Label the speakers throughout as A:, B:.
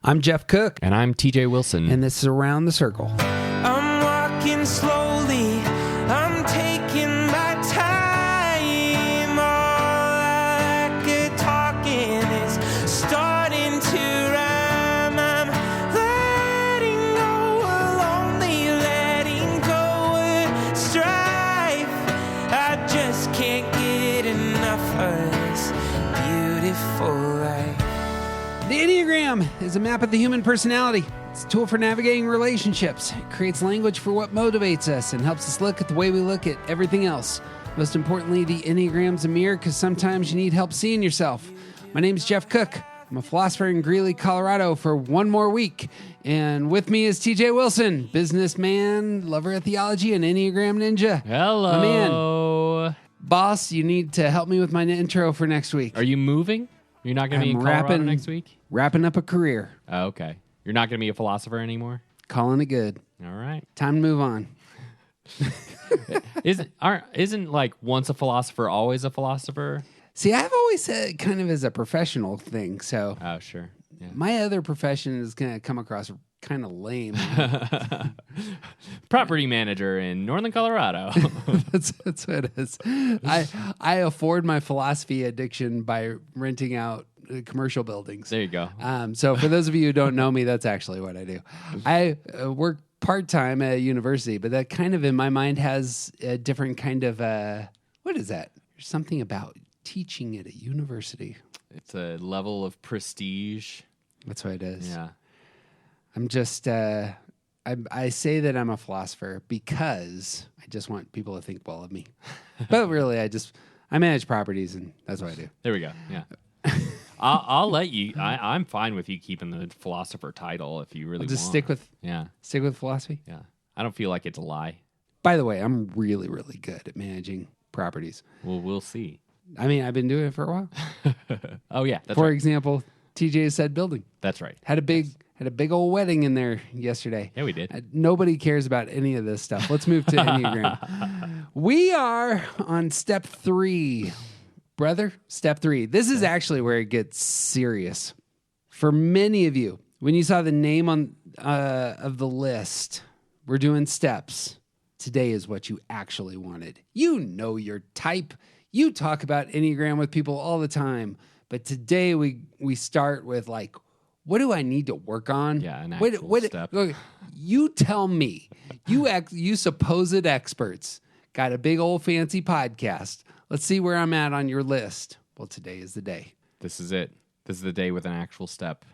A: I'm Jeff Cook.
B: And I'm TJ Wilson.
A: And this is Around the Circle.
C: I'm walking slowly. I'm taking my time. All I could talking is starting to rhyme. I'm letting go of lonely, letting go of strife. I just can't get enough of this beautiful life.
A: The enneagram is a map of the human personality. It's a tool for navigating relationships. It creates language for what motivates us and helps us look at the way we look at everything else. Most importantly, the enneagram's a mirror because sometimes you need help seeing yourself. My name's Jeff Cook. I'm a philosopher in Greeley, Colorado for one more week. And with me is TJ Wilson, businessman, lover of theology, and enneagram ninja.
B: Hello.
A: I'm in. Boss, you need to help me with my intro for next week.
B: Are you moving? You're not going to be in Colorado next week?
A: Wrapping up a career.
B: Oh, okay. You're not going to be a philosopher anymore?
A: Calling it good.
B: All right.
A: Time to move on.
B: Isn't like once a philosopher, always a philosopher?
A: See, I've always said kind of as a professional thing, so...
B: Oh, sure. Yeah.
A: My other profession is going to come across kind of lame.
B: Property manager in Northern Colorado.
A: That's what it is. I afford my philosophy addiction by renting out commercial buildings.
B: There you go.
A: So for those of you who don't know me, that's actually what I do. I work part-time at a university, but that kind of in my mind has a different kind of, what is that? There's something about teaching at a university.
B: It's a level of prestige.
A: That's what it is.
B: Yeah.
A: I'm just, I say that I'm a philosopher because I just want people to think well of me. But really, I manage properties and that's what I do.
B: There we go. Yeah. I'll let you, I'm fine with you keeping the philosopher title if you really want.
A: Just stick with philosophy.
B: Yeah. I don't feel like it's a lie.
A: By the way, I'm really, really good at managing properties.
B: Well, we'll see.
A: I mean, I've been doing it for a while.
B: Oh, yeah. That's
A: For
B: right.
A: example, TJ said building.
B: That's right.
A: Had a big old wedding in there yesterday.
B: Yeah, we did.
A: Nobody cares about any of this stuff. Let's move to Enneagram. We are on step 3, brother. Step 3. This is actually where it gets serious. For many of you, when you saw the name on of the list, we're doing steps. Today is what you actually wanted. You know your type. You talk about Enneagram with people all the time. But today we start with like, what do I need to work on?
B: Yeah, an actual step.
A: Look, you tell me. You supposed experts got a big old fancy podcast. Let's see where I'm at on your list. Well, today is the day.
B: This is it. This is the day with an actual step.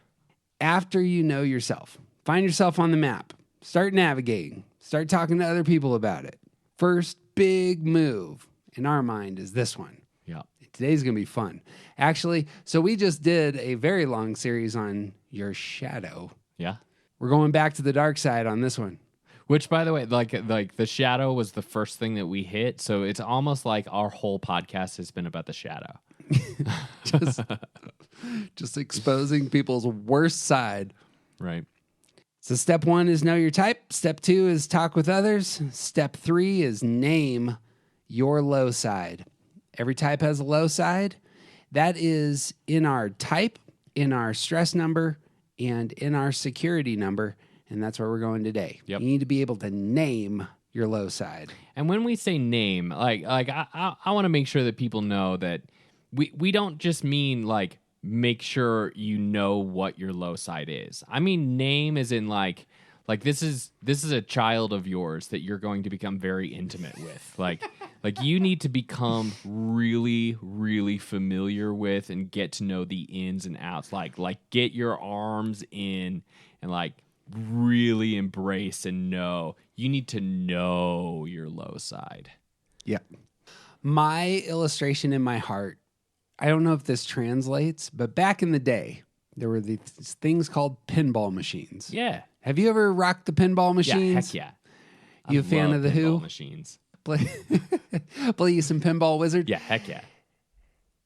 A: After you know yourself, find yourself on the map. Start navigating. Start talking to other people about it. First big move in our mind is this one.
B: Yeah.
A: Today's going to be fun. Actually, so we just did a very long series on your shadow.
B: Yeah.
A: We're going back to the dark side on this one.
B: Which, by the way, like the shadow was the first thing that we hit. So it's almost like our whole podcast has been about the shadow.
A: just exposing people's worst side.
B: Right.
A: So step 1 is know your type. Step 2 is talk with others. Step 3 is name your low side. Every type has a low side. That is in our type, in our stress number, and in our security number. And that's where we're going today.
B: Yep.
A: You need to be able to name your low side.
B: And when we say name, I want to make sure that people know that we don't just mean like make sure you know what your low side is. I mean name as in like this is a child of yours that you're going to become very intimate with. Like you need to become really, really familiar with and get to know the ins and outs. Like get your arms in and like really embrace and know. You need to know your low side.
A: Yeah. My illustration in my heart, I don't know if this translates, but back in the day, there were these things called pinball machines.
B: Yeah.
A: Have you ever rocked the pinball machines?
B: Yeah, heck yeah.
A: You a fan of the Who?
B: Machines.
A: Play you some Pinball Wizard?
B: Yeah, heck yeah.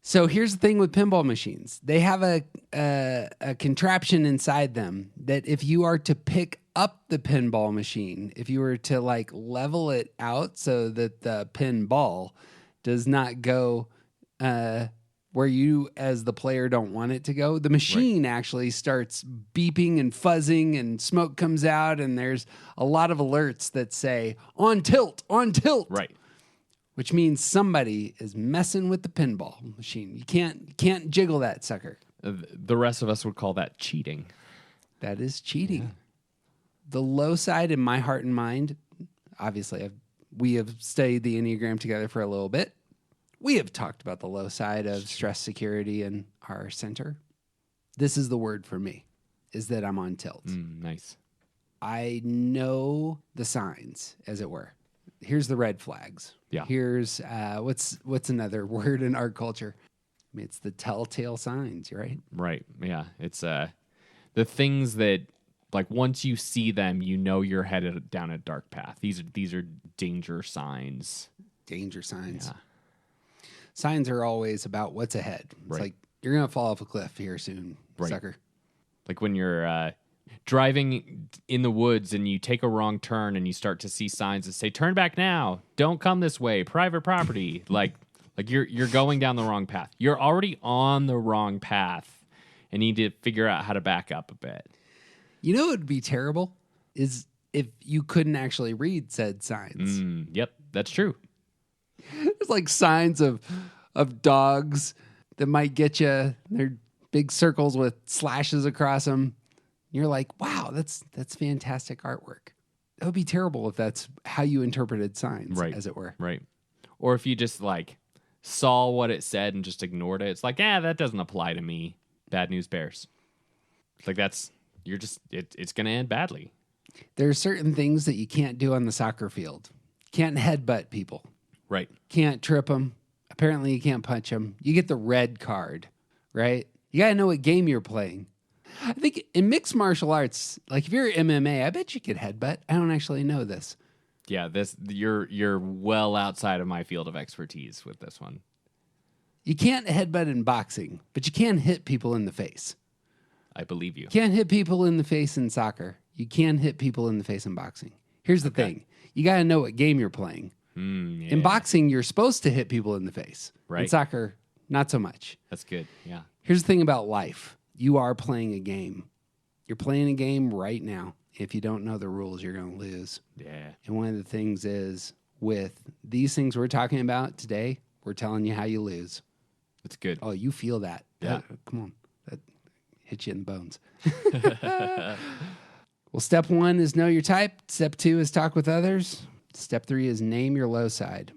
A: So here's the thing with pinball machines. They have a contraption inside them that if you are to pick up the pinball machine, if you were to like level it out so that the pinball does not go where you as the player don't want it to go, the machine actually starts beeping and fuzzing and smoke comes out and there's a lot of alerts that say on tilt,
B: Right.
A: which means somebody is messing with the pinball machine. You can't jiggle that sucker.
B: The rest of us would call that cheating.
A: That is cheating. Yeah. The low side in my heart and mind, obviously we have studied the Enneagram together for a little bit. We have talked about the low side of stress, security, and our center. This is the word for me, is that I'm on tilt.
B: Nice.
A: I know the signs, as it were. Here's the red flags.
B: Yeah.
A: Here's, what's another word in our culture? I mean, it's the telltale signs, right?
B: Right, yeah. It's the things that, like, once you see them, you know you're headed down a dark path. These are danger signs.
A: Danger signs.
B: Yeah.
A: Signs are always about what's ahead. It's like, you're going to fall off a cliff here soon, sucker.
B: Like when you're driving in the woods and you take a wrong turn and you start to see signs that say, turn back now, don't come this way, private property. like you're going down the wrong path. You're already on the wrong path and need to figure out how to back up a bit.
A: You know what would be terrible is if you couldn't actually read said signs.
B: Yep, that's true.
A: There's like signs of dogs that might get you. They're big circles with slashes across them. You're like, wow, that's fantastic artwork. It would be terrible if that's how you interpreted signs, as it were.
B: Right. Or if you just like saw what it said and just ignored it. It's like, that doesn't apply to me. Bad news bears. It's like it's going to end badly.
A: There are certain things that you can't do on the soccer field. Can't headbutt people.
B: Right.
A: Can't trip them. Apparently you can't punch them. You get the red card, right? You got to know what game you're playing. I think in mixed martial arts, like if you're MMA, I bet you could headbutt. I don't actually know this.
B: Yeah, you're well outside of my field of expertise with this one.
A: You can't headbutt in boxing, but you can hit people in the face.
B: I believe you.
A: You can't hit people in the face in soccer. You can hit people in the face in boxing. Here's the thing. You got to know what game you're playing.
B: Yeah.
A: In boxing, you're supposed to hit people in the face.
B: Right.
A: In soccer, not so much.
B: That's good. Yeah.
A: Here's the thing about life. You are playing a game. You're playing a game right now. If you don't know the rules, you're going to lose.
B: Yeah.
A: And one of the things is with these things we're talking about today, we're telling you how you lose.
B: That's good.
A: Oh, you feel that.
B: Yeah.
A: Come on. That hits you in the bones. Well, step 1 is know your type. Step 2 is talk with others. Step 3 is name your low side.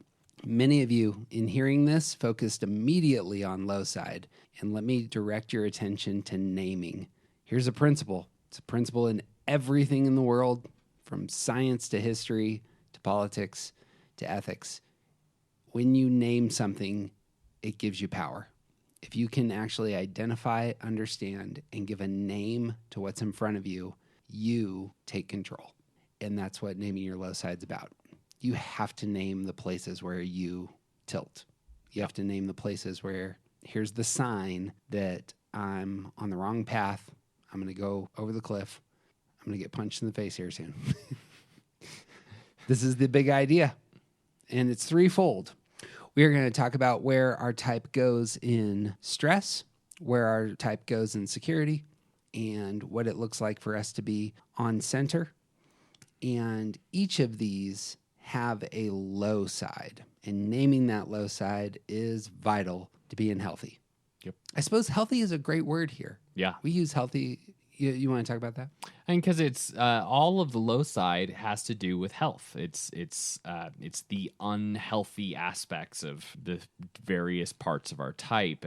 A: Many of you, in hearing this, focused immediately on low side. And let me direct your attention to naming. Here's a principle. It's a principle in everything in the world, from science to history to politics to ethics. When you name something, it gives you power. If you can actually identify, understand, and give a name to what's in front of you, you take control. And that's what naming your low side's about. You have to name the places where you tilt. You have to name the places where here's the sign that I'm on the wrong path. I'm going to go over the cliff. I'm going to get punched in the face here soon. This is the big idea. And it's threefold. We are going to talk about where our type goes in stress, where our type goes in security, and what it looks like for us to be on center. And each of these have a low side. And naming that low side is vital to being healthy.
B: Yep.
A: I suppose healthy is a great word here.
B: Yeah.
A: We use healthy. You want to talk about that?
B: And because it's all of the low side has to do with health. It's the unhealthy aspects of the various parts of our type.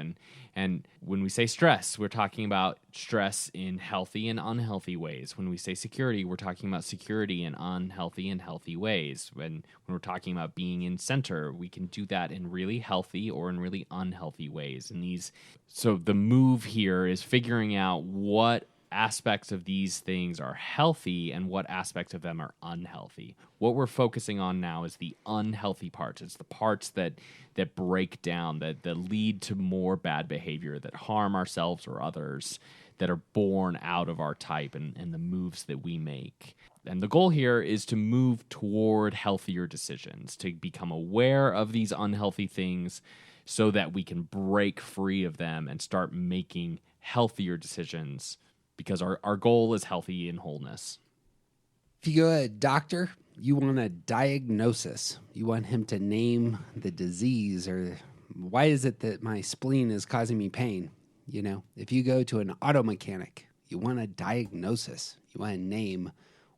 B: And when we say stress, we're talking about stress in healthy and unhealthy ways. When we say security, we're talking about security in unhealthy and healthy ways. When we're talking about being in center, we can do that in really healthy or in really unhealthy ways. So the move here is figuring out what aspects of these things are healthy and what aspects of them are unhealthy. What we're focusing on now is the unhealthy parts. It's the parts that break down, that lead to more bad behavior, that harm ourselves or others, that are born out of our type and the moves that we make. And the goal here is to move toward healthier decisions, to become aware of these unhealthy things, so that we can break free of them and start making healthier decisions, because our goal is healthy and wholeness.
A: If you go to a doctor, you want a diagnosis. You want him to name the disease, or why is it that my spleen is causing me pain? You know, if you go to an auto mechanic, you want a diagnosis. You want a name.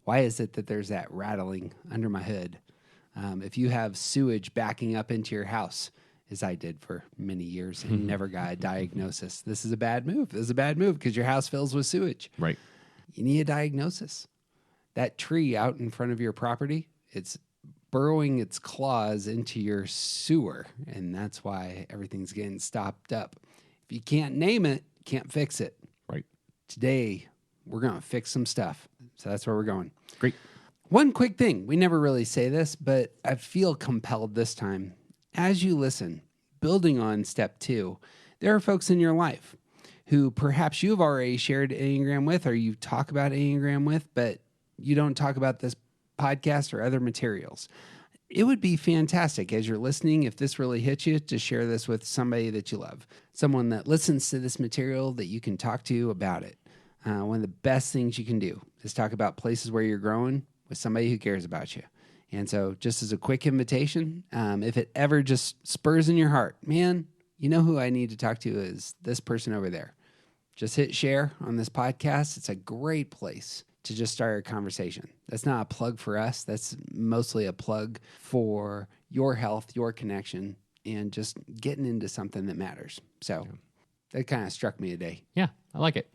A: Why is it that there's that rattling under my hood? If you have sewage backing up into your house, as I did for many years and never got a diagnosis, this is a bad move. This is a bad move because your house fills with sewage.
B: Right.
A: You need a diagnosis. That tree out in front of your property, it's burrowing its claws into your sewer, and that's why everything's getting stopped up. If you can't name it, can't fix it.
B: Right.
A: Today, we're going to fix some stuff. So that's where we're going.
B: Great.
A: One quick thing. We never really say this, but I feel compelled this time. As you listen, building on step 2, there are folks in your life who perhaps you've already shared Enneagram with, or you talk about Enneagram with, but you don't talk about this podcast or other materials. It would be fantastic as you're listening, if this really hits you, to share this with somebody that you love, someone that listens to this material that you can talk to about it. One of the best things you can do is talk about places where you're growing with somebody who cares about you. And so just as a quick invitation, if it ever just spurs in your heart, man, you know who I need to talk to is this person over there. Just hit share on this podcast. It's a great place to just start a conversation. That's not a plug for us. That's mostly a plug for your health, your connection, and just getting into something that matters. So that kind of struck me today.
B: Yeah, I like it.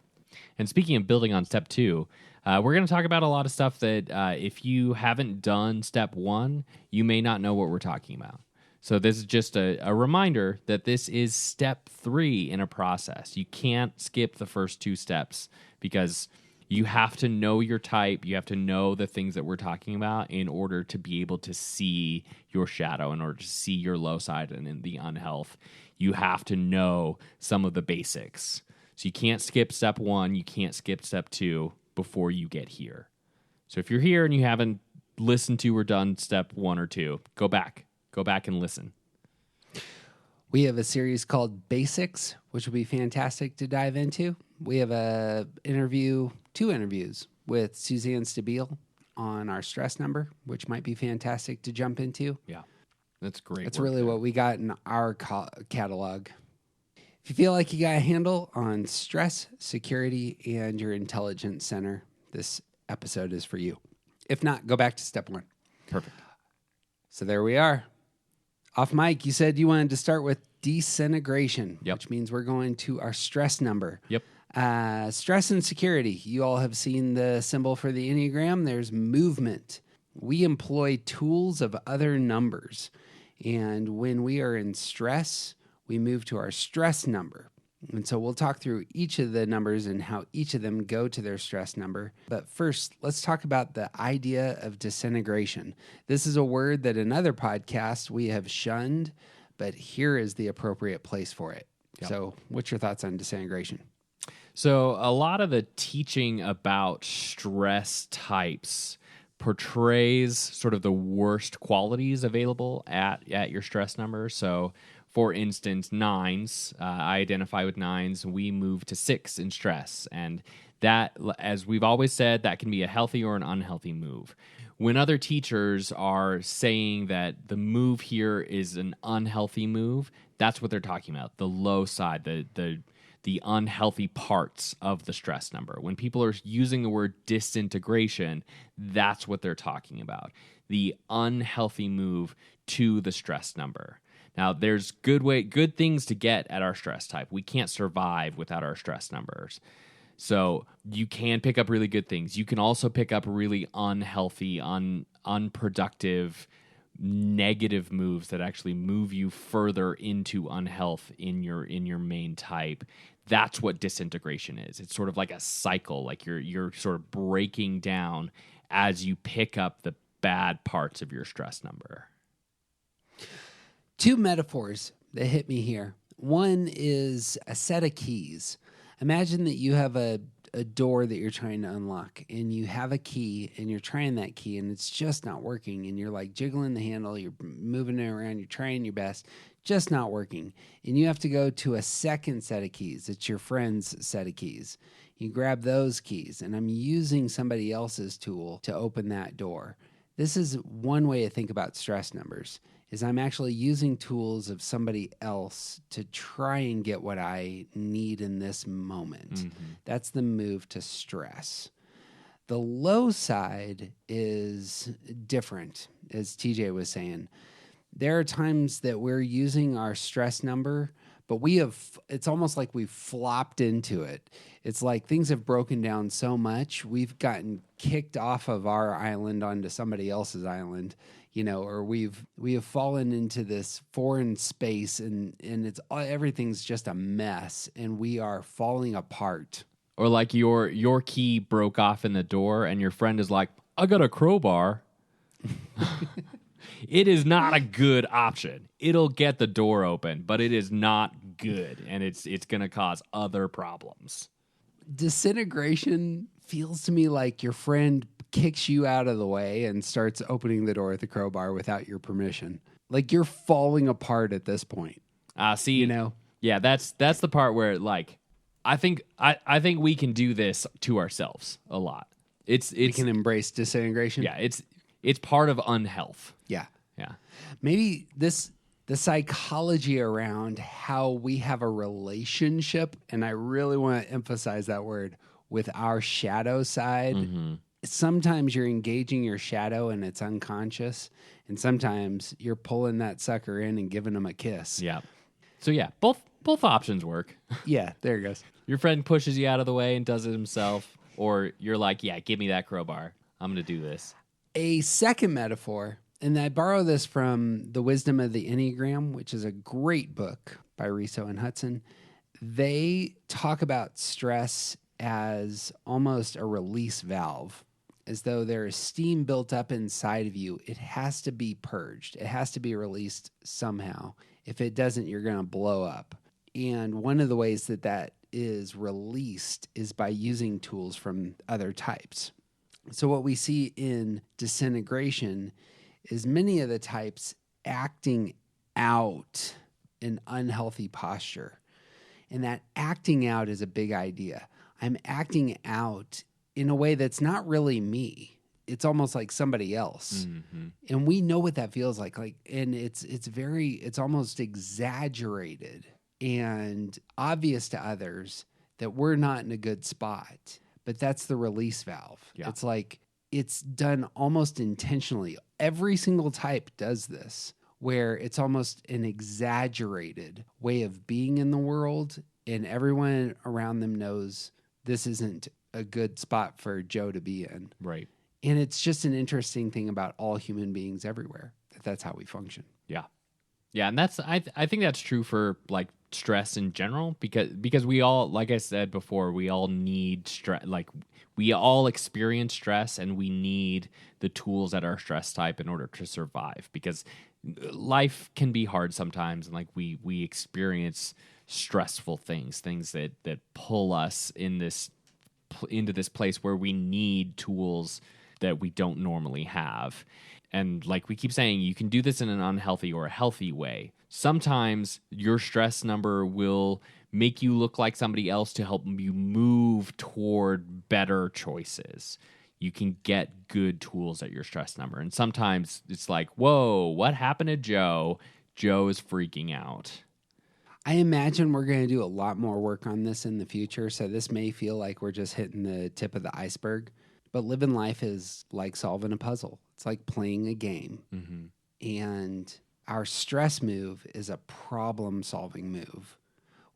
B: And speaking of building on step 2, we're going to talk about a lot of stuff that if you haven't done step 1, you may not know what we're talking about. So this is just a reminder that this is step 3 in a process. You can't skip the first 2 steps because you have to know your type. You have to know the things that we're talking about in order to be able to see your shadow, in order to see your low side and in the unhealth. You have to know some of the basics. So you can't skip step 1. You can't skip step 2 before you get here. So if you're here and you haven't listened to or done step 1 or 2, go back. Go back and listen.
A: We have a series called Basics, which will be fantastic to dive into. We have two interviews with Suzanne Stabile on our stress number, which might be fantastic to jump into.
B: Yeah, that's great.
A: That's really what we got in our catalog. If you feel like you got a handle on stress, security, and your intelligence center, this episode is for you. If not, go back to step 1.
B: Perfect.
A: So there we are. Off mic, you said you wanted to start with disintegration, which means we're going to our stress number.
B: Yep.
A: Stress and security. You all have seen the symbol for the Enneagram. There's movement. We employ tools of other numbers. And when we are in stress, we move to our stress number. And so we'll talk through each of the numbers and how each of them go to their stress number. But first, let's talk about the idea of disintegration. This is a word that in other podcasts we have shunned, but here is the appropriate place for it. Yep. So what's your thoughts on disintegration?
B: So a lot of the teaching about stress types portrays sort of the worst qualities available at your stress number. So for instance, 9s, I identify with 9s, we move to 6 in stress. And that, as we've always said, that can be a healthy or an unhealthy move. When other teachers are saying that the move here is an unhealthy move, that's what they're talking about, the low side, the unhealthy parts of the stress number. When people are using the word disintegration, that's what they're talking about, the unhealthy move to the stress number. Now, there's good things to get at our stress type. We can't survive without our stress numbers. So you can pick up really good things. You can also pick up really unhealthy, unproductive, negative moves that actually move you further into unhealth in your main type. That's what disintegration is. It's sort of like a cycle, like you're sort of breaking down as you pick up the bad parts of your stress number.
A: 2 metaphors that hit me here. One is a set of keys. Imagine that you have a door that you're trying to unlock, and you have a key, and you're trying that key, and it's just not working, and you're like jiggling the handle, you're moving it around, you're trying your best just not working. And you have to go to a second set of keys. It's your friend's set of keys. You grab those keys, and I'm using somebody else's tool to open that door. This is one way to think about stress numbers, is I'm actually using tools of somebody else to try and get what I need in this moment. That's the move to stress. The low side is different, as TJ was saying. There are times that we're using our stress number, but it's almost like we've flopped into it. It's like things have broken down so much, we've gotten kicked off of our island onto somebody else's island, or we have fallen into this foreign space and everything's just a mess and we are falling apart.
B: Or like your key broke off in the door and your friend is like, I got a crowbar. It is not a good option. It'll get the door open, but it is not good, and it's going to cause other problems.
A: Disintegration feels to me like your friend kicks you out of the way and starts opening the door with the crowbar without your permission. Like you're falling apart at this point.
B: See, yeah, that's the part where like I think we can do this to ourselves a lot. We
A: can embrace disintegration.
B: Yeah, it's part of unhealth.
A: Yeah.
B: Yeah.
A: Maybe the psychology around how we have a relationship, and I really want to emphasize that word, with our shadow side. Sometimes you're engaging your shadow and it's unconscious, and sometimes you're pulling that sucker in and giving them a kiss.
B: Yeah. So yeah, both options work.
A: Yeah, there it goes.
B: Your friend pushes you out of the way and does it himself, or you're like, yeah, give me that crowbar. I'm going to do this.
A: A second metaphor, and I borrow this from The Wisdom of the Enneagram, which is a great book by Riso and Hudson. They talk about stress as almost a release valve, as though there is steam built up inside of you. It has to be purged. It has to be released somehow. If it doesn't, you're going to blow up. And one of the ways that is released is by using tools from other types. So what we see in disintegration is many of the types acting out an unhealthy posture. And that acting out is a big idea. I'm acting out in a way that's not really me. It's almost like somebody else. And we know what that feels like. And it's almost exaggerated and obvious to others that we're not in a good spot. But that's the release valve. Yeah. It's like it's done almost intentionally. Every single type does this, where it's almost an exaggerated way of being in the world, and everyone around them knows this isn't a good spot for Joe to be in.
B: Right.
A: And it's just an interesting thing about all human beings everywhere, that's how we function.
B: Yeah. Yeah, and I think that's true for like stress in general, because we all, like I said before, we all need stress. Like we all experience stress, and we need the tools at our stress type in order to survive, because life can be hard sometimes, and like we experience stressful things that pull us into this place where we need tools that we don't normally have. And like we keep saying, you can do this in an unhealthy or a healthy way. Sometimes your stress number will make you look like somebody else to help you move toward better choices. You can get good tools at your stress number. And sometimes it's like, whoa, what happened to Joe? Joe is freaking out.
A: I imagine we're going to do a lot more work on this in the future. So this may feel like we're just hitting the tip of the iceberg. But living life is like solving a puzzle. It's like playing a game. And our stress move is a problem-solving move.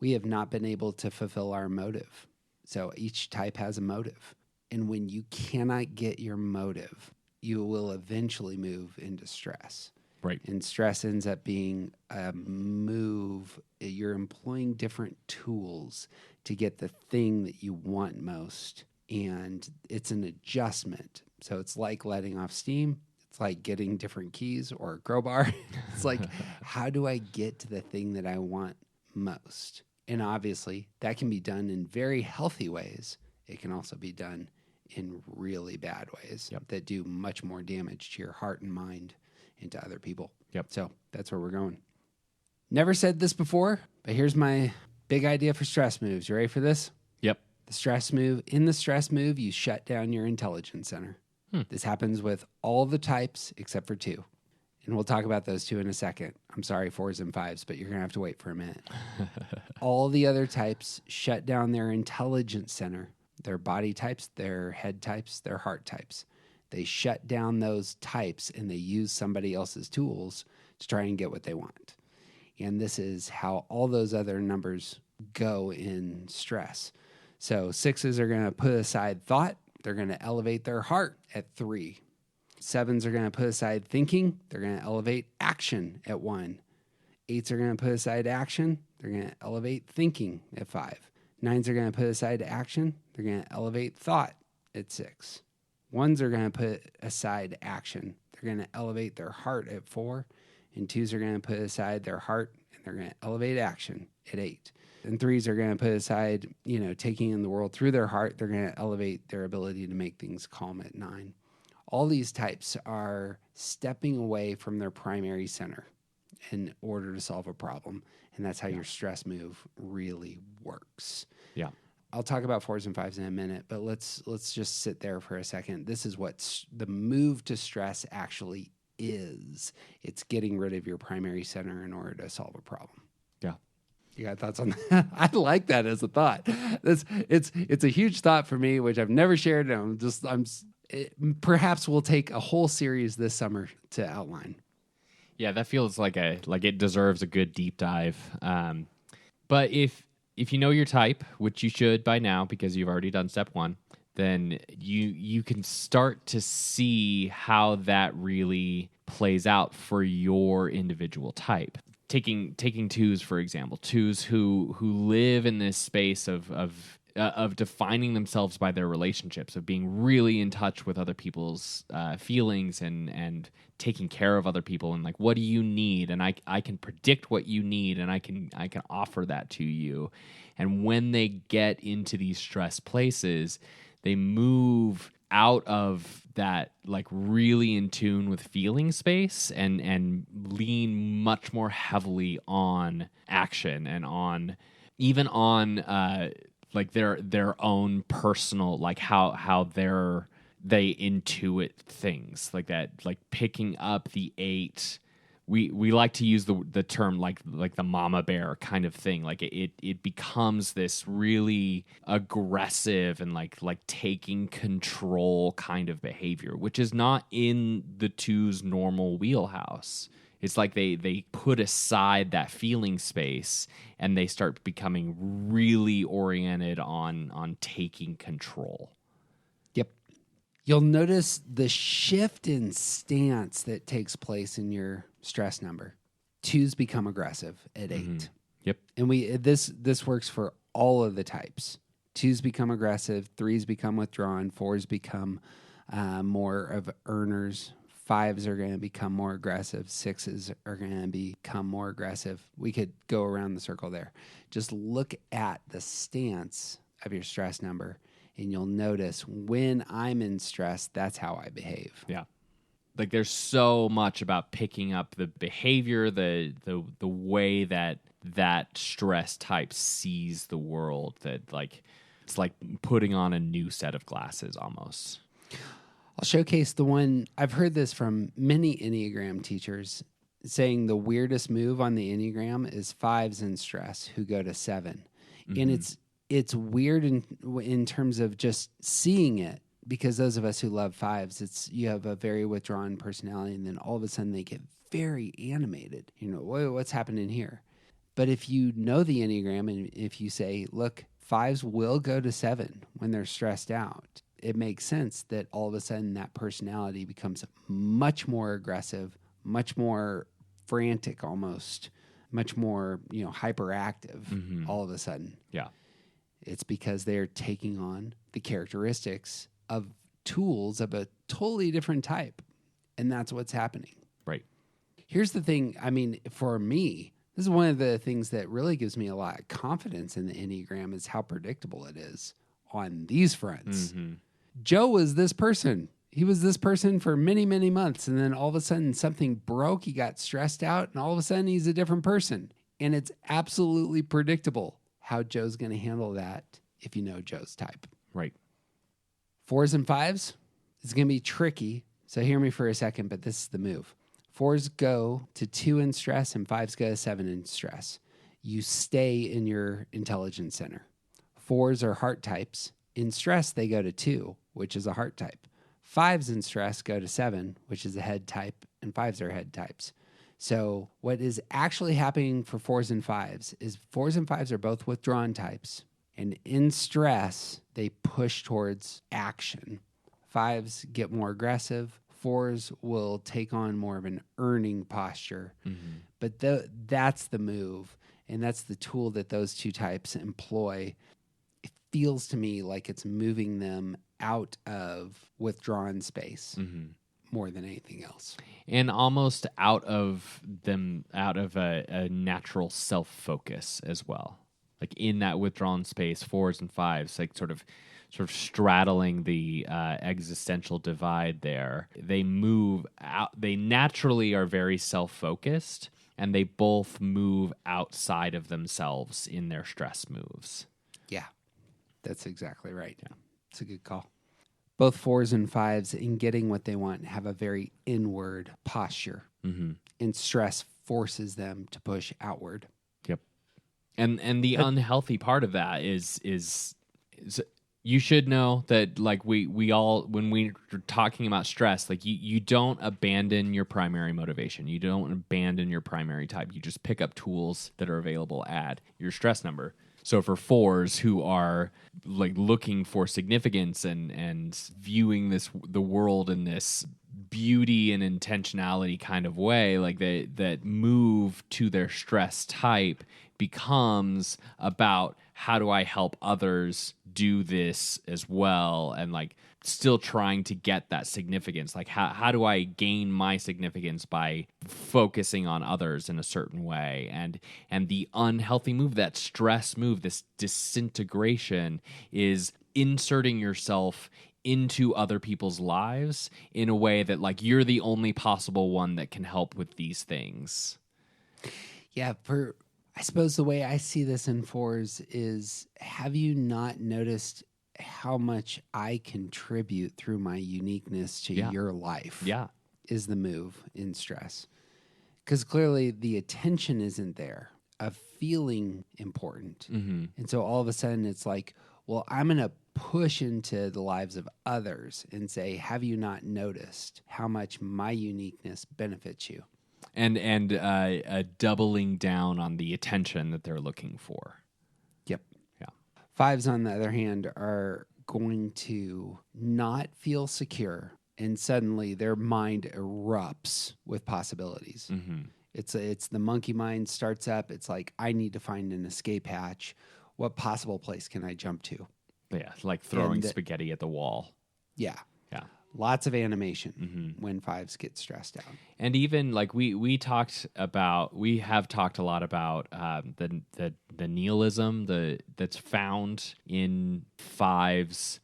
A: We have not been able to fulfill our motive. So each type has a motive. And when you cannot get your motive, you will eventually move into stress.
B: Right.
A: And stress ends up being a move. You're employing different tools to get the thing that you want most. And it's an adjustment. So it's like letting off steam. It's like getting different keys or a crowbar. It's like, how do I get to the thing that I want most? And obviously, that can be done in very healthy ways. It can also be done in really bad ways that do much more damage to your heart and mind and to other people.
B: Yep.
A: So that's where we're going. Never said this before, but here's my big idea for stress moves. You ready for this?
B: Yep.
A: The stress move. In the stress move, you shut down your intelligence center. This happens with all the types except for 2. And we'll talk about those 2 in a second. I'm sorry, 4s and 5s, but you're going to have to wait for a minute. All the other types shut down their intelligence center, their body types, their head types, their heart types. They shut down those types and they use somebody else's tools to try and get what they want. And this is how all those other numbers go in stress. So 6s are going to put aside thought. They're going to elevate their heart at 3. 7s are going to put aside thinking. They're going to elevate action at 1. 8s are going to put aside action. They're going to elevate thinking at 5. 9s are going to put aside action. They're going to elevate thought at 6. 1s are going to put aside action. They're going to elevate their heart at 4. And 2s are going to put aside their heart and they're going to elevate action at 8. And 3s are going to put aside, taking in the world through their heart. They're going to elevate their ability to make things calm at 9. All these types are stepping away from their primary center in order to solve a problem. And that's how your stress move really works.
B: Yeah.
A: I'll talk about 4s and 5s in a minute, but let's just sit there for a second. This is what the move to stress actually is. It's getting rid of your primary center in order to solve a problem.
B: Yeah.
A: You got thoughts on that? I like that as a thought. It's a huge thought for me, which I've never shared. Perhaps we'll take a whole series this summer to outline.
B: Yeah, that feels like it deserves a good deep dive. But if you know your type, which you should by now because you've already done step 1, then you can start to see how that really plays out for your individual type. Taking 2s, for example, 2s who live in this space of defining themselves by their relationships, of being really in touch with other people's feelings and taking care of other people, and like, what do you need? And I can predict what you need, and I can offer that to you. And when they get into these stress places, they move out of that like really in tune with feeling space and lean much more heavily on action and on even on like their own personal, like how they intuit things like that, like picking up the 8. We like to use the term like the mama bear kind of thing. Like it becomes this really aggressive and like taking control kind of behavior, which is not in the 2's normal wheelhouse. It's like they put aside that feeling space and they start becoming really oriented on taking control.
A: Yep. You'll notice the shift in stance that takes place in your stress number. 2s become aggressive at 8.
B: Mm-hmm. Yep.
A: And this works for all of the types. 2s become aggressive, 3s become withdrawn, 4s become more of earners. 5s are going to become more aggressive. 6s are going to become more aggressive. We could go around the circle there. Just look at the stance of your stress number, and you'll notice when I'm in stress, that's how I behave.
B: Yeah. Like there's so much about picking up the behavior, the way that stress type sees the world, that like it's like putting on a new set of glasses almost.
A: I'll showcase the one. I've heard this from many Enneagram teachers saying the weirdest move on the Enneagram is 5s in stress who go to 7. Mm-hmm. And it's weird in terms of just seeing it, because those of us who love 5s, you have a very withdrawn personality, and then all of a sudden they get very animated. What's happening here? But if you know the Enneagram, and if you say, look, 5s will go to 7 when they're stressed out, it makes sense that all of a sudden that personality becomes much more aggressive, much more frantic almost, much more, hyperactive all of a sudden.
B: Yeah.
A: It's because they're taking on the characteristics of tools of a totally different type. And that's what's happening.
B: Right.
A: Here's the thing. I mean, for me, this is one of the things that really gives me a lot of confidence in the Enneagram, is how predictable it is on these fronts. Mm-hmm. Joe was this person. He was this person for many, many months. And then all of a sudden something broke. He got stressed out. And all of a sudden he's a different person. And it's absolutely predictable how Joe's going to handle that if you know Joe's type.
B: Right.
A: 4s and 5s, it's going to be tricky. So hear me for a second, but this is the move. 4s go to 2 in stress and 5s go to 7 in stress. You stay in your intelligence center. 4s are heart types. In stress, they go to 2, which is a heart type. 5s in stress go to 7, which is a head type, and 5s are head types. So what is actually happening for 4s and 5s is 4s and 5s are both withdrawn types. And in stress, they push towards action. 5s get more aggressive. 4s will take on more of an earning posture. Mm-hmm. But that's the move. And that's the tool that those two types employ. It feels to me like it's moving them out of withdrawn space more than anything else.
B: And almost out of a natural self-focus as well. Like in that withdrawn space, 4s and 5s, like sort of straddling the existential divide there. They move out. They naturally are very self-focused, and they both move outside of themselves in their stress moves.
A: Yeah, that's exactly right. Yeah, it's a good call. Both 4s and 5s, in getting what they want, have a very inward posture. Mm-hmm. And stress forces them to push outward.
B: Yep. And the unhealthy part of that is you should know that, like, we all, when we're talking about stress, like you don't abandon your primary motivation. You don't abandon your primary type. You just pick up tools that are available at your stress number. So for 4s who are like looking for significance and viewing the world in this beauty and intentionality kind of way, like that move to their stress type becomes about how do I help others do this as well, and like still trying to get that significance. Like how do I gain my significance by focusing on others in a certain way? And the unhealthy move, that stress move, this disintegration, is inserting yourself into other people's lives in a way that like you're the only possible one that can help with these things.
A: Yeah, I suppose the way I see this in 4s is, have you not noticed how much I contribute through my uniqueness to your life?
B: Yeah.
A: Is the move in stress. Because clearly the attention isn't there of feeling important. Mm-hmm. And so all of a sudden it's like, well, I'm going to push into the lives of others and say, have you not noticed how much my uniqueness benefits you?
B: And doubling down on the attention that they're looking for.
A: Yep.
B: Yeah.
A: 5s, on the other hand, are going to not feel secure, and suddenly their mind erupts with possibilities. Mm-hmm. It's the monkey mind starts up. It's like, I need to find an escape hatch. What possible place can I jump to?
B: Yeah, like throwing spaghetti at the wall.
A: Yeah.
B: Yeah.
A: Lots of animation when 5s get stressed out. And
B: even like we have talked a lot about the nihilism that's found in 5s.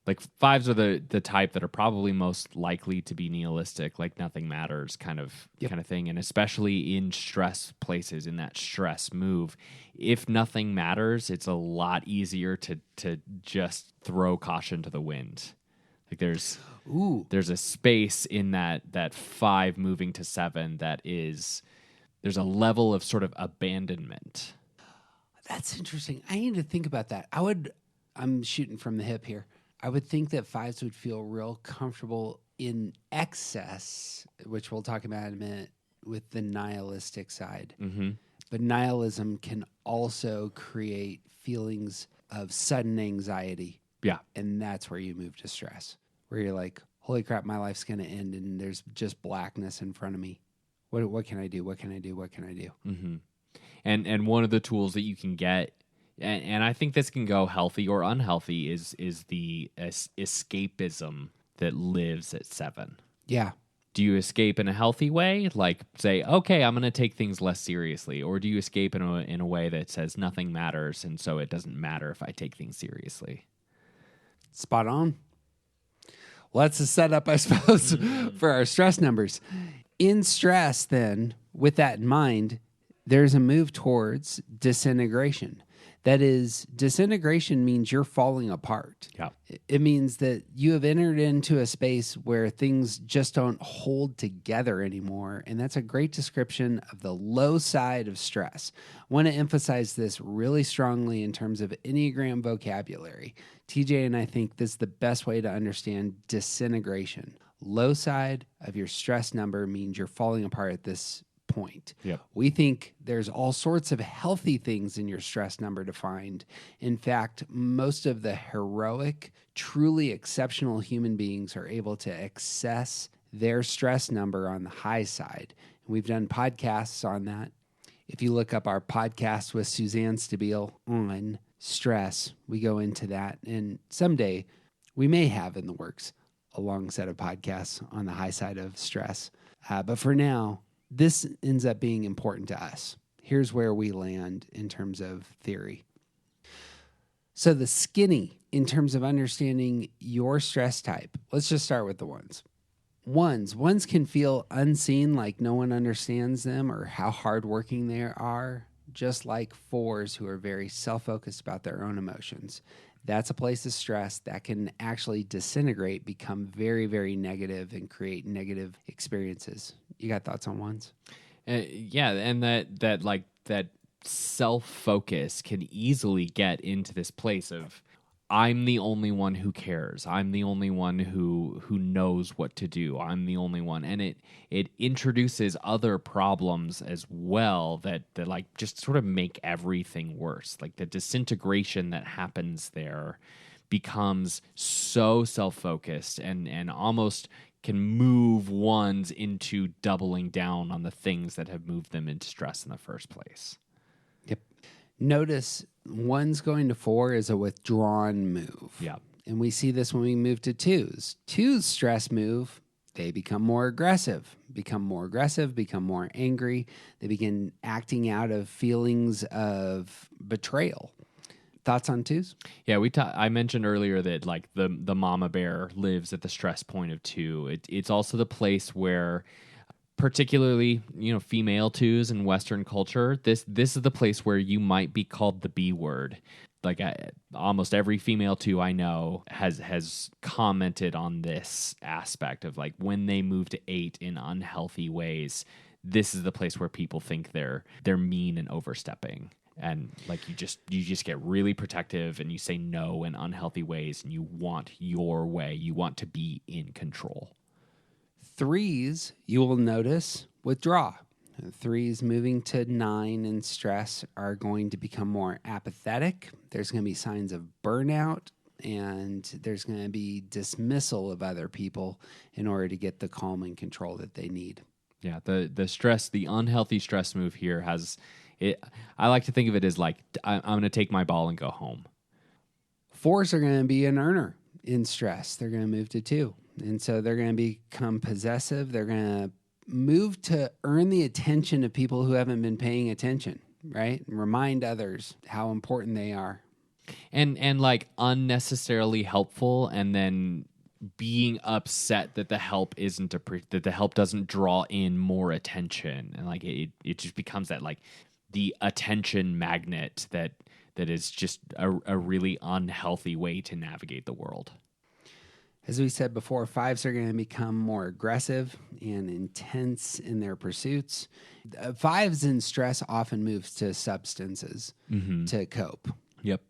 B: Like 5s are the type that are probably most likely to be nihilistic, like nothing matters kind of thing. And especially in stress places, in that stress move, if nothing matters, it's a lot easier to just throw caution to the wind. Like there's a space in that 5 moving to 7 there's a level of sort of abandonment.
A: That's interesting. I need to think about that. I'm shooting from the hip here. I would think that 5s would feel real comfortable in excess, which we'll talk about in a minute, with the nihilistic side. Mm-hmm. But nihilism can also create feelings of sudden anxiety.
B: Yeah.
A: And that's where you move to stress, where you're like, holy crap, my life's going to end and there's just blackness in front of me. What can I do? What can I do? What can I do?
B: Mm-hmm. And one of the tools that you can get, and I think this can go healthy or unhealthy, is the escapism that lives at 7.
A: Yeah.
B: Do you escape in a healthy way? Like say, okay, I'm going to take things less seriously. Or do you escape in a way that says nothing matters, and so it doesn't matter if I take things seriously?
A: Spot on. Well, that's the setup, I suppose, for our stress numbers. In stress, then, with that in mind, there's a move towards disintegration. That is, disintegration means you're falling apart.
B: Yeah.
A: It means that you have entered into a space where things just don't hold together anymore. And that's a great description of the low side of stress. I want to emphasize this really strongly in terms of enneagram vocabulary. TJ and I think this is the best way to understand disintegration. Low side of your stress number means you're falling apart at this point.
B: Yep.
A: We think there's all sorts of healthy things in your stress number to find. In fact, most of the heroic, truly exceptional human beings are able to access their stress number on the high side. We've done podcasts on that. If you look up our podcast with Suzanne Stabile on stress, we go into that. And someday we may have in the works a long set of podcasts on the high side of stress. But for now, this ends up being important to us. Here's where we land in terms of theory. So the skinny, in terms of understanding your stress type, let's just start with the ones. Ones can feel unseen, like no one understands them or how hardworking they are, just like fours who are very self-focused about their own emotions. That's a place of stress that can actually disintegrate, become very, very negative, and create negative experiences. You got thoughts on ones?
B: Yeah, and that self-focus can easily get into this place of, I'm the only one who cares. I'm the only one who knows what to do. I'm the only one. And it introduces other problems as well that like just sort of make everything worse. Like the disintegration that happens there becomes so self-focused and almost can move ones into doubling down on the things that have moved them into stress in the first place.
A: Yep. Notice ones going to 4 is a withdrawn move.
B: Yeah.
A: And we see this when we move to 2s. 2s stress move, they become more aggressive, become more angry. They begin acting out of feelings of betrayal. Thoughts on 2s?
B: Yeah, I mentioned earlier that like the mama bear lives at the stress point of 2. It's also the place where, particularly, female 2s in Western culture, this is the place where you might be called the B word. Like almost every female 2 I know has commented on this aspect of like when they move to 8 in unhealthy ways, this is the place where people think they're mean and overstepping. And like you just get really protective and you say no in unhealthy ways and you want your way. You want to be in control.
A: 3s, you will notice, withdraw. 3s moving to 9 in stress are going to become more apathetic. There's going to be signs of burnout, and there's going to be dismissal of other people in order to get the calm and control that they need.
B: Yeah, the stress, the unhealthy stress move here has it. I like to think of it as like I'm going to take my ball and go home.
A: 4s are going to be an earner in stress. They're going to move to 2. And so they're going to become possessive. They're going to move to earn the attention of people who haven't been paying attention, right? And remind others how important they are.
B: And like unnecessarily helpful, and then being upset that the help that the help doesn't draw in more attention. And like it just becomes that like the attention magnet that is just a really unhealthy way to navigate the world.
A: As we said before, 5s are going to become more aggressive and intense in their pursuits. 5s in stress often moves to substances to cope.
B: Yep.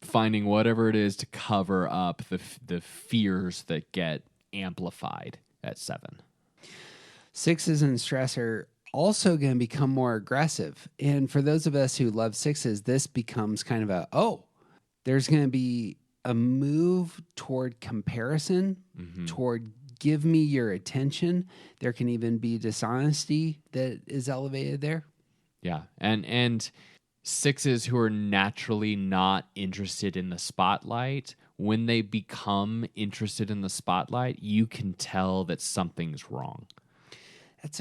B: Finding whatever it is to cover up the fears that get amplified at 7.
A: 6s in stress are also going to become more aggressive. And for those of us who love 6s, this becomes kind of there's going to be a move toward comparison, toward give me your attention. There can even be dishonesty that is elevated there.
B: Yeah. And 6s who are naturally not interested in the spotlight, when they become interested in the spotlight, you can tell that something's wrong.
A: That's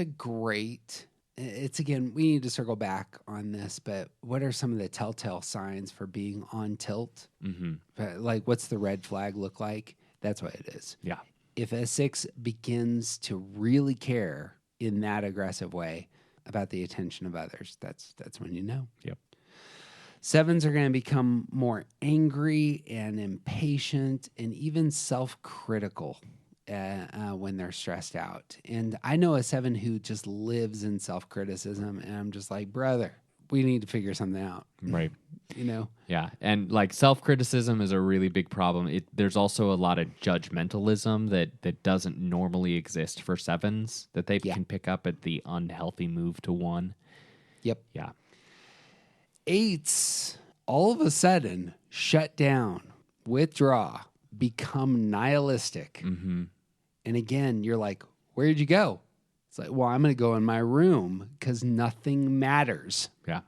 A: it's again, we need to circle back on this, but what are some of the telltale signs for being on tilt? Like, what's the red flag look like? That's what it is.
B: Yeah.
A: If a 6 begins to really care in that aggressive way, about the attention of others. That's when you know.
B: Yep.
A: 7s are going to become more angry and impatient and even self-critical when they're stressed out. And I know a 7 who just lives in self-criticism, and I'm just like, brother, we need to figure something out.
B: Right.
A: You know?
B: Yeah. And like self-criticism is a really big problem. There's also a lot of judgmentalism that doesn't normally exist for 7s that they can pick up at the unhealthy move to 1.
A: Yep.
B: Yeah.
A: 8s all of a sudden shut down, withdraw, become nihilistic.
B: Mm-hmm.
A: And again, you're like, where'd you go? It's like, well, I'm going to go in my room because nothing matters.
B: Yeah.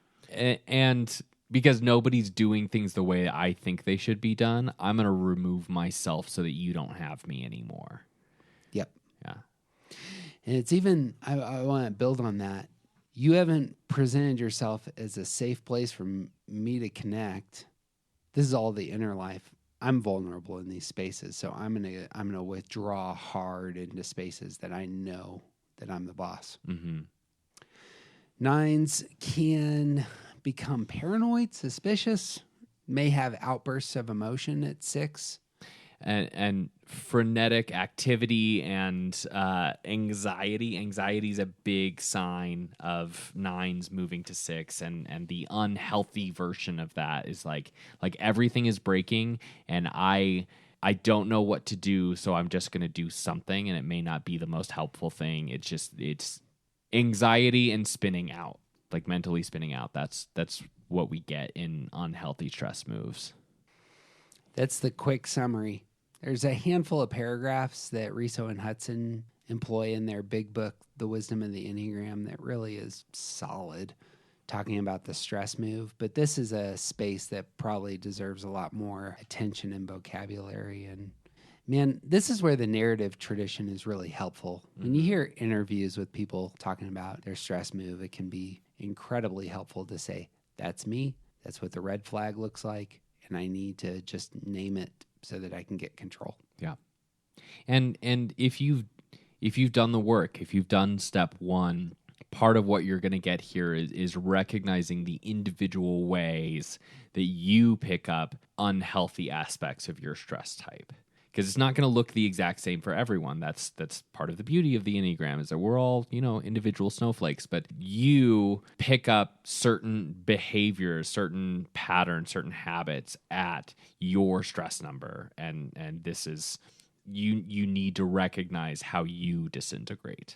B: And because nobody's doing things the way I think they should be done, I'm going to remove myself so that you don't have me anymore.
A: Yep.
B: Yeah.
A: And it's even, I want to build on that. You haven't presented yourself as a safe place for me to connect. This is all the inner life. I'm vulnerable in these spaces, so I'm gonna withdraw hard into spaces that I know that I'm the boss.
B: Mm-hmm.
A: 9s can become paranoid, suspicious, may have outbursts of emotion at 6.
B: And frenetic activity and anxiety. Anxiety is a big sign of 9s moving to 6, and the unhealthy version of that is like everything is breaking, and I don't know what to do, so I'm just going to do something, and it may not be the most helpful thing. It's anxiety and spinning out, like mentally spinning out. That's what we get in unhealthy stress moves.
A: That's the quick summary. There's a handful of paragraphs that Riso and Hudson employ in their big book, The Wisdom of the Enneagram, that really is solid, talking about the stress move. But this is a space that probably deserves a lot more attention and vocabulary. And man, this is where the narrative tradition is really helpful. When you hear interviews with people talking about their stress move, it can be incredibly helpful to say, that's me, that's what the red flag looks like, and I need to just name it so that I can get control.
B: Yeah. And if you've done the work, if you've done step 1, part of what you're going to get here is recognizing the individual ways that you pick up unhealthy aspects of your stress type. Because it's not going to look the exact same for everyone. That's part of the beauty of the Enneagram, is that we're all, individual snowflakes, but you pick up certain behaviors, certain patterns, certain habits at your stress number. And this is, you need to recognize how you disintegrate.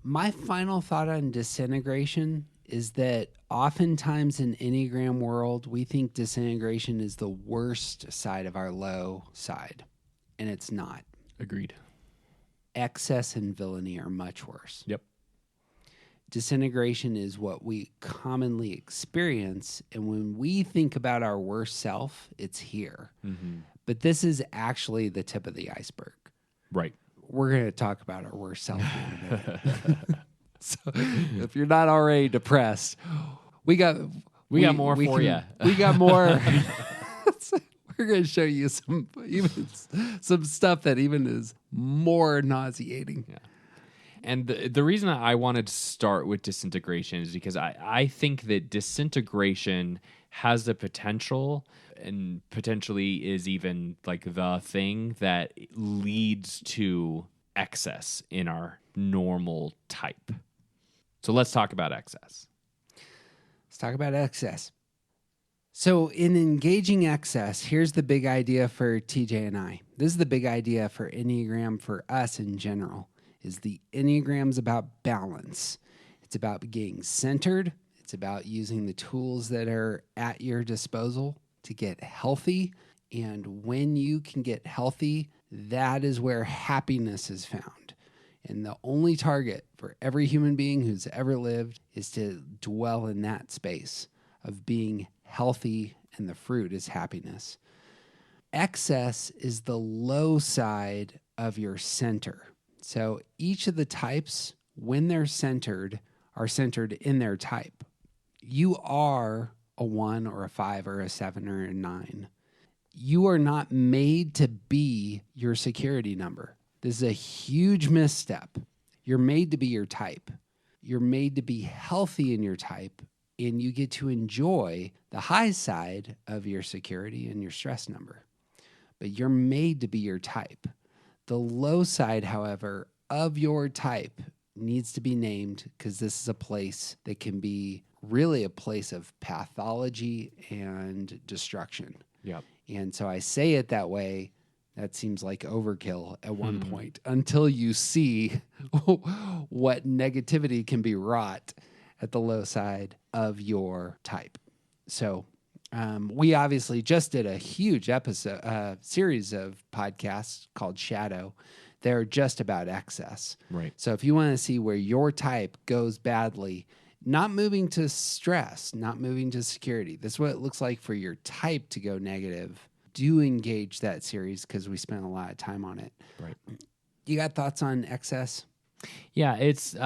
A: My final thought on disintegration is that oftentimes in Enneagram world, we think disintegration is the worst side of our low side, and it's not.
B: Agreed.
A: Excess and villainy are much worse.
B: Yep.
A: Disintegration is what we commonly experience, and when we think about our worst self, it's here.
B: Mm-hmm.
A: But this is actually the tip of the iceberg.
B: Right.
A: We're going to talk about our worst self in a minute. So if you're not already depressed, we got
B: more for you.
A: We got more. We're going to show you some stuff that even is more nauseating.
B: Yeah. And the reason I wanted to start with disintegration is because I think that disintegration has the potential, and potentially is even like the thing that leads to excess in our normal type. So let's talk about excess.
A: Let's talk about excess. So in engaging excess, here's the big idea for TJ and I. This is the big idea for Enneagram for us in general, is the Enneagram's about balance. It's about getting centered. It's about using the tools that are at your disposal to get healthy. And when you can get healthy, that is where happiness is found. And the only target for every human being who's ever lived is to dwell in that space of being healthy, and the fruit is happiness. Excess is the low side of your center. So each of the types, when they're centered, are centered in their type. You are a 1 or a 5 or a 7 or a 9. You are not made to be your security number. This is a huge misstep. You're made to be your type. You're made to be healthy in your type, and you get to enjoy the high side of your security and your stress number. But you're made to be your type. The low side, however, of your type needs to be named, because this is a place that can be really a place of pathology and destruction.
B: Yep.
A: And so I say it that way. That seems like overkill at one point, until you see what negativity can be wrought at the low side of your type. So we obviously just did a huge series of podcasts called Shadow. They're just about excess.
B: Right.
A: So if you want to see where your type goes badly, not moving to stress, not moving to security, this is what it looks like for your type to go negative. Do engage that series, because we spent a lot of time on it.
B: Right.
A: You got thoughts on excess?
B: Yeah, it's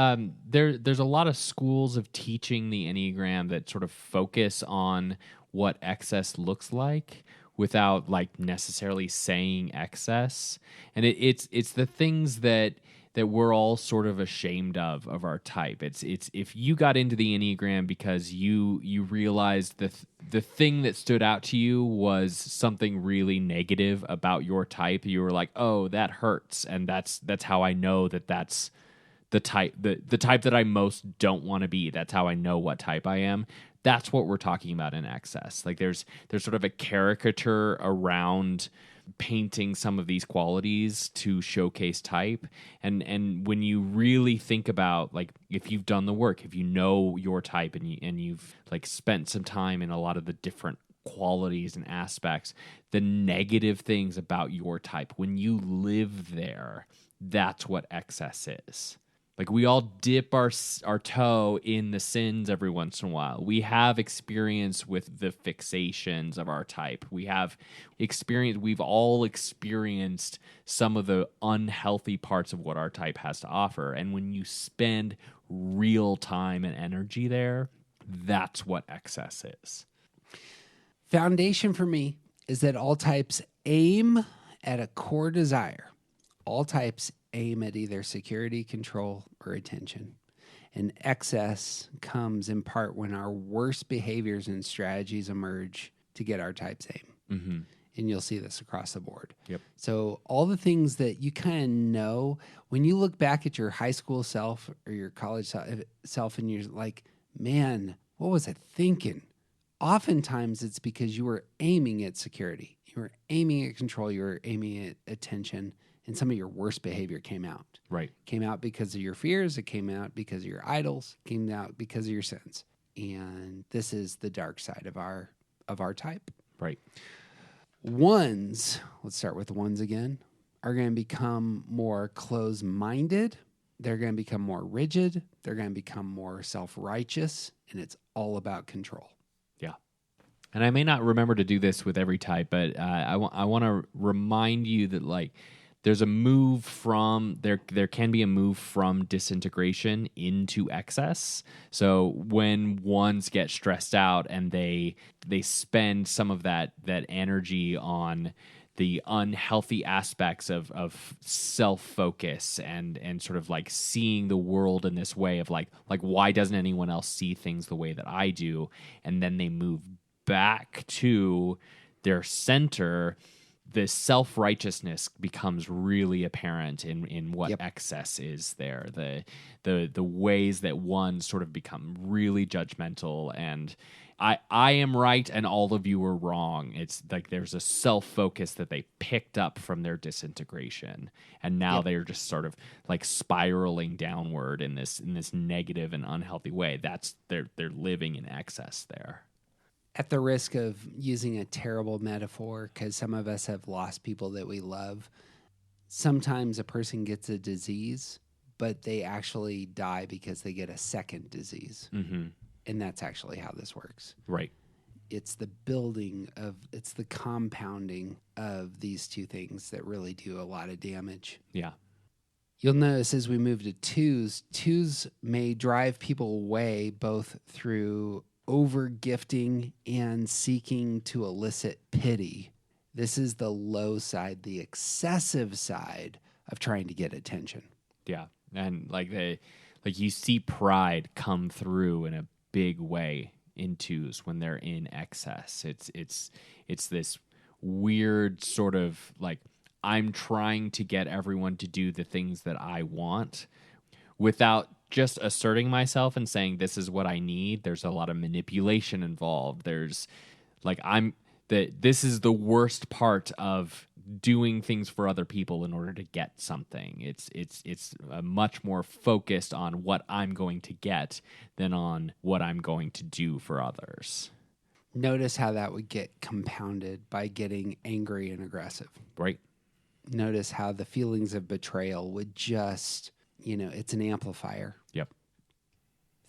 B: there's a lot of schools of teaching the Enneagram that sort of focus on what excess looks like without like necessarily saying excess. And it's the things that we're all sort of ashamed of our type. It's if you got into the Enneagram because you realized the thing that stood out to you was something really negative about your type, you were like, oh, that hurts, and that's how I know that's the type that I most don't want to be. That's how I know what type I am. That's what we're talking about in excess. Like there's sort of a caricature around painting some of these qualities to showcase type, and when you really think about, like, if you've done the work, if you know your type, and you've like spent some time in a lot of the different qualities and aspects, the negative things about your type, when you live there, that's what excess is. Like, we all dip our toe in the sins every once in a while. We have experience with the fixations of our type. We've all experienced some of the unhealthy parts of what our type has to offer. And when you spend real time and energy there, that's what excess is.
A: Foundation for me is that all types aim at a core desire. All types aim at either security, control, or attention. And excess comes in part when our worst behaviors and strategies emerge to get our type's aim.
B: Mm-hmm.
A: And you'll see this across the board.
B: Yep.
A: So all the things that you kind of know, when you look back at your high school self or your college self and you're like, man, what was I thinking? Oftentimes it's because you were aiming at security. You were aiming at control. You were aiming at attention. And some of your worst behavior came out.
B: Right.
A: Came out because of your fears. It came out because of your idols. Came out because of your sins. And this is the dark side of our type.
B: Right.
A: Ones, let's start with ones again, are going to become more closed-minded. They're going to become more rigid. They're going to become more self-righteous. And it's all about control.
B: Yeah. And I may not remember to do this with every type, but I want to remind you that, like, there's a move from there can be a move from disintegration into excess. So when ones get stressed out and they spend some of that energy on the unhealthy aspects of self-focus and sort of like seeing the world in this way of like why doesn't anyone else see things the way that I do? And then they move back to their center, the self-righteousness becomes really apparent in what excess is there. The ways that one sort of become really judgmental and I am right and all of you are wrong. It's like there's a self-focus that they picked up from their disintegration, and now they're just sort of like spiraling downward in this negative and unhealthy way. That's they're living in excess there.
A: At the risk of using a terrible metaphor, because some of us have lost people that we love, sometimes a person gets a disease, but they actually die because they get a second disease.
B: Mm-hmm.
A: And that's actually how this works.
B: Right.
A: It's the compounding of these two things that really do a lot of damage.
B: Yeah.
A: You'll notice as we move to twos may drive people away both through over-gifting and seeking to elicit pity. This is the low side, the excessive side of trying to get attention.
B: Yeah. And like like you see pride come through in a big way in twos when they're in excess. It's this weird sort of like, I'm trying to get everyone to do the things that I want without just asserting myself and saying this is what I need. There's a lot of manipulation involved. There's like, this is the worst part of doing things for other people in order to get something. It's much more focused on what I'm going to get than on what I'm going to do for others.
A: Notice how that would get compounded by getting angry and aggressive.
B: Right.
A: Notice how the feelings of betrayal would just, it's an amplifier.
B: Yep.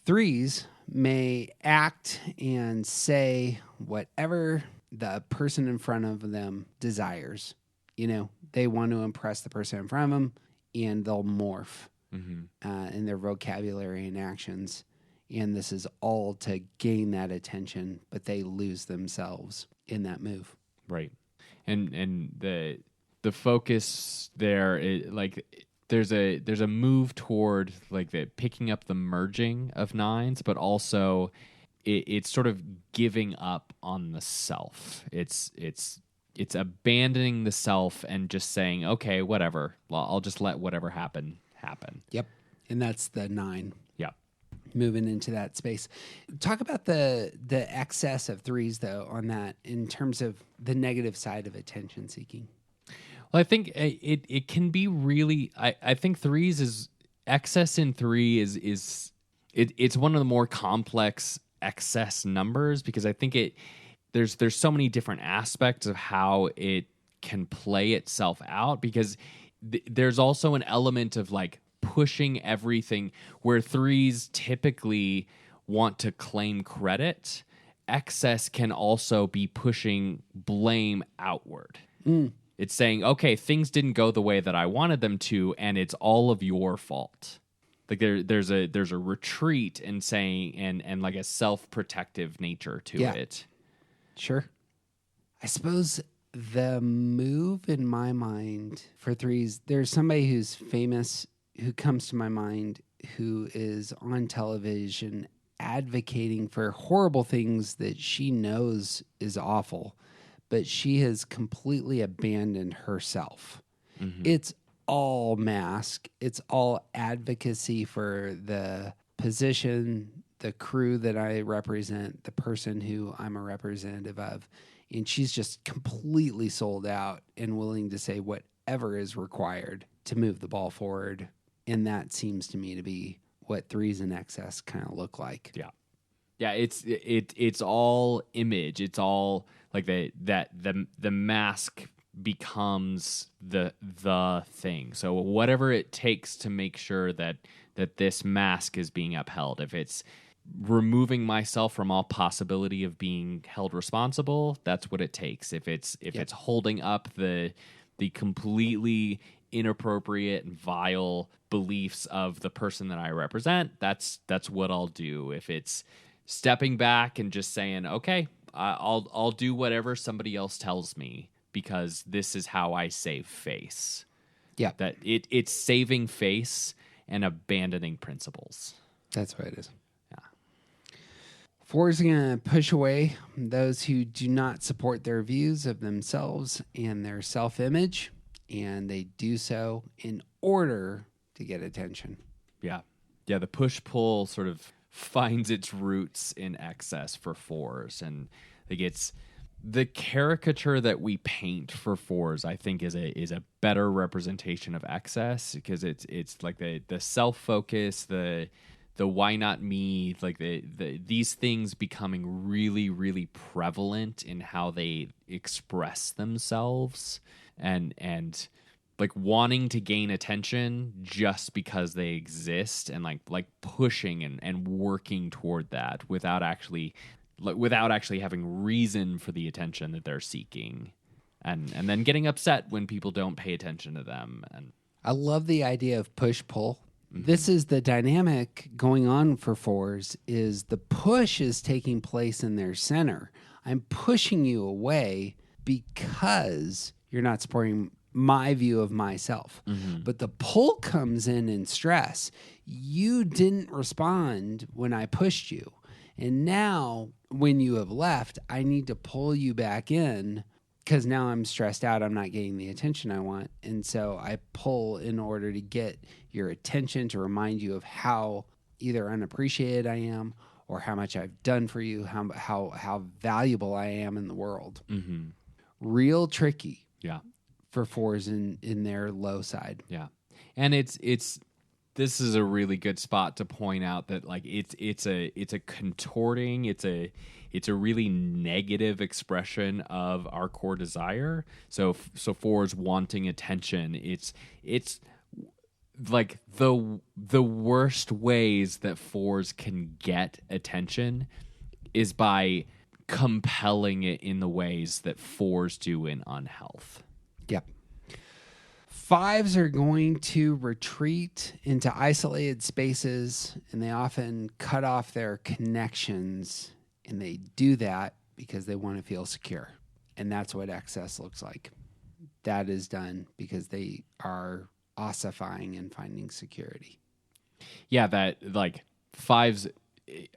A: 3s may act and say whatever the person in front of them desires. They want to impress the person in front of them, and they'll morph in their vocabulary and actions. And this is all to gain that attention, but they lose themselves in that move.
B: Right. And the focus there is like there's a move toward like the picking up the merging of 9s, but also it's sort of giving up on the self. It's abandoning the self and just saying, okay, whatever. I'll just let whatever happen.
A: Yep. And that's the 9.
B: Yep.
A: Moving into that space. Talk about the excess of 3s though on that in terms of the negative side of attention seeking.
B: Well, I think it can be really. I think 3s is excess in 3 it's one of the more complex excess numbers because I think there's so many different aspects of how it can play itself out because there's also an element of like pushing everything where 3s typically want to claim credit. Excess can also be pushing blame outward. It's saying, okay, things didn't go the way that I wanted them to, and it's all of your fault. Like there's a retreat and saying and like a self-protective nature to it.
A: Sure. I suppose the move in my mind for 3s, there's somebody who's famous who comes to my mind who is on television advocating for horrible things that she knows is awful, but she has completely abandoned herself. It's all mask. It's all advocacy for the position, the crew that I represent, the person who I'm a representative of. And she's just completely sold out and willing to say whatever is required to move the ball forward. And that seems to me to be what 3s in excess kind of look like.
B: Yeah. Yeah, it's all image. It's all like the mask becomes the thing. So whatever it takes to make sure that this mask is being upheld. If it's removing myself from all possibility of being held responsible, that's what it takes. If it's holding up the completely inappropriate and vile beliefs of the person that I represent, that's what I'll do. If it's stepping back and just saying, okay, I'll do whatever somebody else tells me because this is how I save face.
A: Yeah.
B: That it's saving face and abandoning principles.
A: That's what it is.
B: Yeah.
A: 4 is going to push away those who do not support their views of themselves and their self-image, and they do so in order to get attention.
B: Yeah. Yeah, the push-pull sort of finds its roots in excess for 4s, and like it's the caricature that we paint for 4s, I think, is a better representation of excess because it's like the self-focus, the why not me, like these things becoming really, really prevalent in how they express themselves and like wanting to gain attention just because they exist and like pushing and working toward that without actually having reason for the attention that they're seeking, and then getting upset when people don't pay attention to them. And
A: I love the idea of push-pull. This is the dynamic going on for 4s, is the push is taking place in their center. I'm pushing you away because you're not supporting my view of myself. But the pull comes in stress. You didn't respond when I pushed you. And now when you have left, I need to pull you back in because now I'm stressed out. I'm not getting the attention I want. And so I pull in order to get your attention, to remind you of how either unappreciated I am or how much I've done for you, how valuable I am in the world. Real tricky.
B: Yeah.
A: For fours in their low side.
B: Yeah. And this is a really good spot to point out that like it's a contorting, it's a really negative expression of our core desire. So fours wanting attention. It's like the worst ways that fours can get attention is by compelling it in the ways that fours do in unhealth.
A: Yep. Fives are going to retreat into isolated spaces, and they often cut off their connections, and they do that because they want to feel secure. And that's what excess looks like. That is done because they are ossifying and finding security.
B: Yeah, that like fives,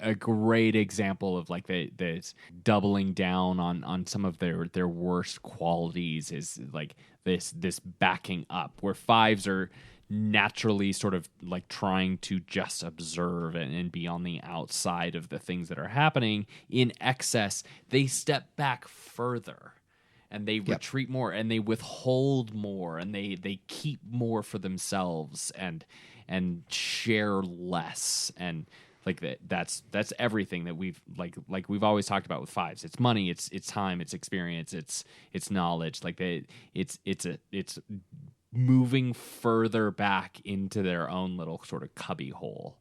B: a great example of like this doubling down on some of their worst qualities is like this backing up, where fives are naturally sort of like trying to just observe and be on the outside of the things that are happening. In excess, they step back further and they retreat more and they withhold more and they keep more for themselves and share less. And like that's everything that we've like we've always talked about with fives. It's money, it's time, it's experience, it's knowledge. Like it's moving further back into their own little sort of cubby hole.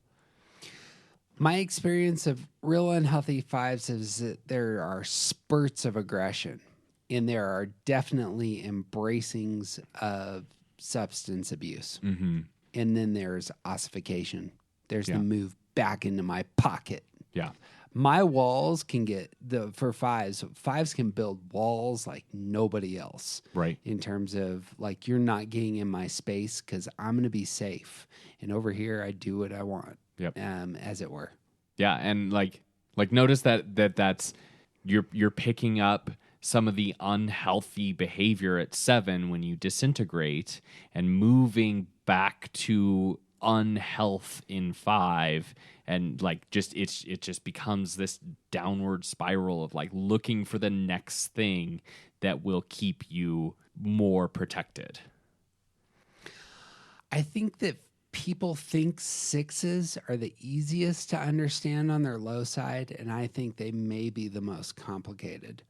A: My experience of real unhealthy fives is that there are spurts of aggression, and there are definitely embracings of substance abuse.
B: Mm-hmm.
A: And then there's ossification. There's the move back into my pocket.
B: Yeah.
A: My walls can for fives can build walls like nobody else.
B: Right.
A: In terms of like, you're not getting in my space because I'm going to be safe. And over here, I do what I want.
B: Yep.
A: As it were.
B: Yeah. And like notice that's, you're picking up some of the unhealthy behavior at 7 when you disintegrate and moving back to unhealth in 5, and like it just becomes this downward spiral of like looking for the next thing that will keep you more protected.
A: I think that people think 6s are the easiest to understand on their low side, and I think they may be the most complicated.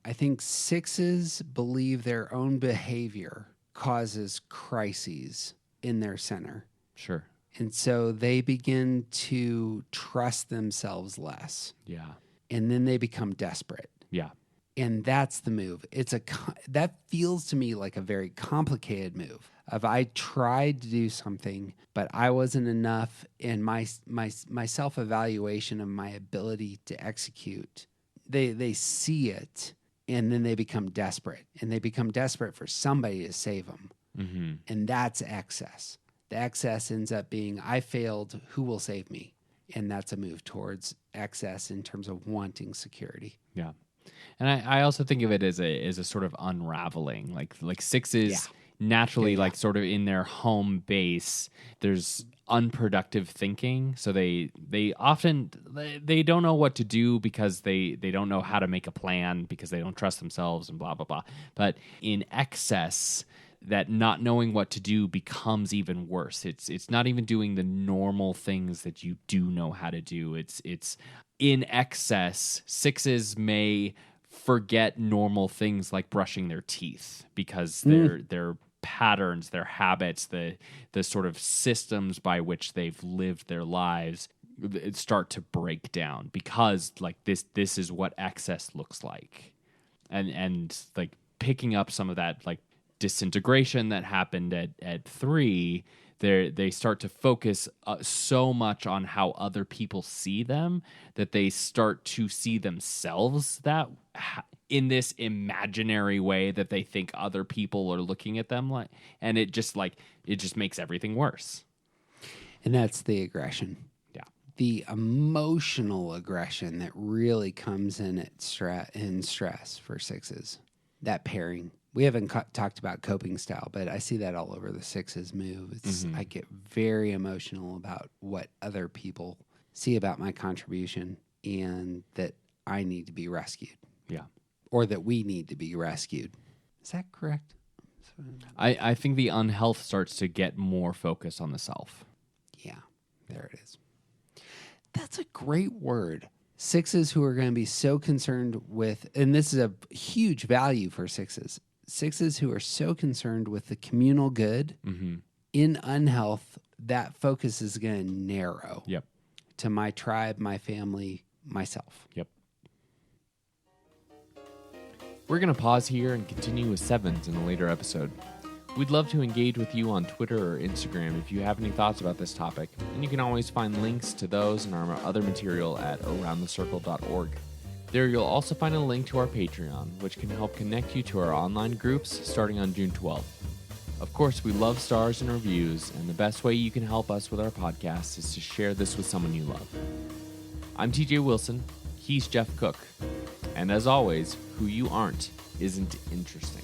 A: I think 6s believe their own behavior causes crises in their center.
B: Sure.
A: And so they begin to trust themselves less.
B: Yeah.
A: And then they become desperate.
B: Yeah.
A: And that's the move. That feels to me like a very complicated move. Of I tried to do something, but I wasn't enough, and my self-evaluation of my ability to execute, they see it, and then they become desperate. And they become desperate for somebody to save them.
B: Mm-hmm.
A: And that's excess. The excess ends up being, I failed, who will save me? And that's a move towards excess in terms of wanting security.
B: Yeah. And I also think of it as a sort of unraveling. Like 6s naturally, like sort of in their home base, there's unproductive thinking. So they often they don't know what to do because they don't know how to make a plan because they don't trust themselves and blah, blah, blah. But in excess, that not knowing what to do becomes even worse. It's not even doing the normal things that you do know how to do. It's in excess. 6s may forget normal things like brushing their teeth because their patterns, their habits, the sort of systems by which they've lived their lives start to break down because like this is what excess looks like. And like picking up some of that like disintegration that happened at 3, they start to focus so much on how other people see them that they start to see themselves that in this imaginary way that they think other people are looking at them like, and it just makes everything worse.
A: And that's the aggression.
B: Yeah.
A: The emotional aggression that really comes in at stress for sixes. That pairing. We haven't talked about coping style, but I see that all over the sixes move. I get very emotional about what other people see about my contribution and that I need to be rescued.
B: Yeah.
A: Or that we need to be rescued. Is that correct?
B: I think the unhealth starts to get more focus on the self.
A: Yeah, there it is. That's a great word. Sixes who are going to be so concerned with, and this is a huge value for sixes, sixes who are so concerned with the communal good in unhealth, that focus is going to narrow to my tribe, my family, myself.
B: Yep. We're going to pause here and continue with sevens in a later episode. We'd love to engage with you on Twitter or Instagram if you have any thoughts about this topic, and you can always find links to those and our other material at aroundthecircle.org. There you'll also find a link to our Patreon, which can help connect you to our online groups starting on June 12th. Of course, we love stars and reviews, and the best way you can help us with our podcast is to share this with someone you love. I'm TJ Wilson, he's Jeff Cook, and as always, who you aren't isn't interesting.